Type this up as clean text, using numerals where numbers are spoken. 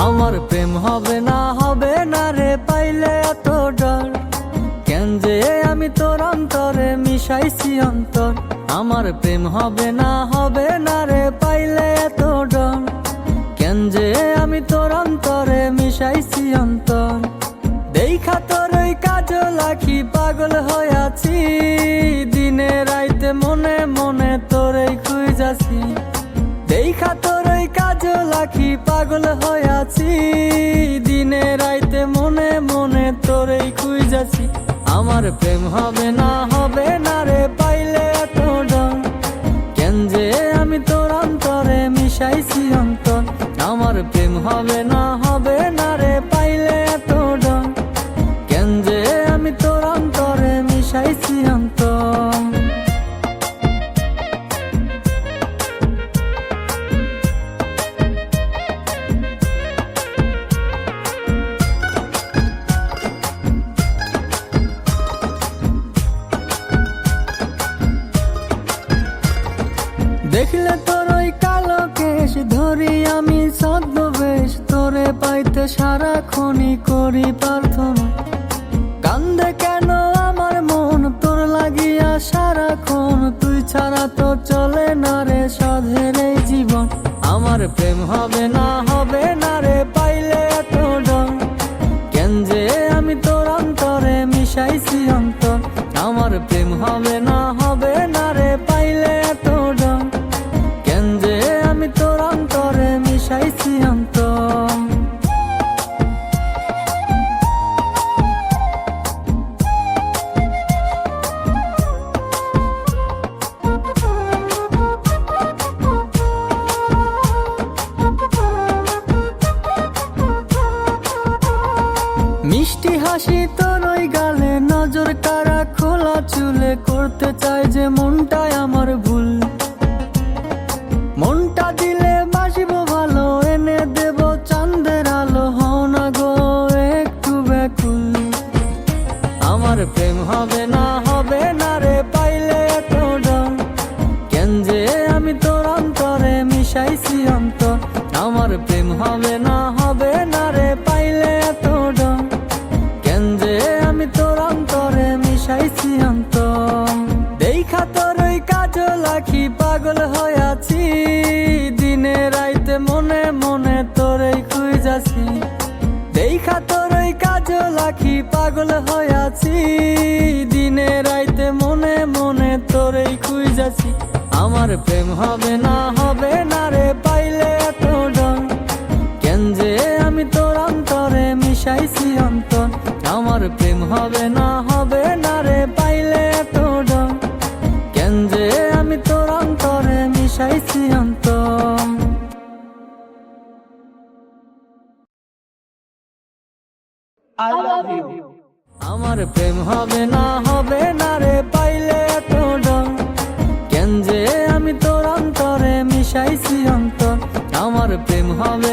আমার প্রেম হবে না রে পাইলে এত ডর, কেন যে আমি তোর অন্তরে মিশাইছি অন্তর। আমার প্রেম হবে না রে পাইলে এত ডর, কেন যে আমি তোর অন্তরে মিশাইছি অন্তর। দেখা তোর ওই কাজল আঁখি পাগল হইয়াছি, দিনে রাইতে মনে মনে তোরই খুঁজাছি। দেখা তোর ওই কাজল আঁখি পাগল হইয়াছি, দিনে রাইতে মনে মনে তোরই খুঁজাছি। আমার প্রেম হবে না রে পাইলে এত ডর, কেন যে আমি তোর অন্তরে মিশাইছি অন্তর। আমার প্রেম হবে না রে পাইলে এত ডর, কেন যে আমি তোর অন্তরে মিশাইছি অন্তর। দেখলে তোর ওই কালো কেশ ধরি আমি ছদ্মবেশ, তোরে পাইতে সারাক্ষণই করি প্রার্থনা। কান্দে কেন আমার মন তোর লাগিয়া সারাক্ষণ, তুই ছাড়া তো চলে না রে সাধের এই জীবন। আমার প্রেম হবে না রে পাইলে এত ডর, কেন যে আমি তোর অন্তরে মিশাইছি অন্তর। আমার প্রেম হবে না রে পাইলে এত ডর, কেন যে আমি তোর অন্তরে মিশাইছি অন্তর। মিষ্টি হাসি তোর ওই গালে, নজর কারা খোলা চুলে, করতে চাই যে মনটাই আমার ভুল। মনটা দিলে বাসিব ভালো, এনে দেব চাঁদের আলো, হও না গো একটু ব্যাকুল। আমার প্রেম হবে না রে পাইলে এত ডর, কেন যে আমি তোর অন্তরে মিশাইছি অন্তর। আমার প্রেম হবে না রে পাইলে এত ডর, কেন যে আমি তোর অন্তরে মিশাইছি অন্তর। দেখা তোর ওই কাজল আঁখি পাগল হইয়াছি, দিনে রাইতে মনে মনে তোরই খুঁজাছি। দেখা তোর ওই কাজল আঁখি পাগল হইয়াছি, দিনে রাইতে মনে মনে তোরই খুঁজাছি। আমার প্রেম হবে না রে পাইলে এত ডর, কেন যে আমি তোর অন্তরে মিশাইছি অন্তর। আমার প্রেম হবে না রে পাইলে এত ডর, কেন যে আমি তোর অন্তরে মিশাইছি অন্তর। I love you. আমার প্রেম হবে না রে পাইলে এত ডর, কেন যে আমি তোর অন্তরে মিশাইছি অন্তর। আমার প্রেম হবে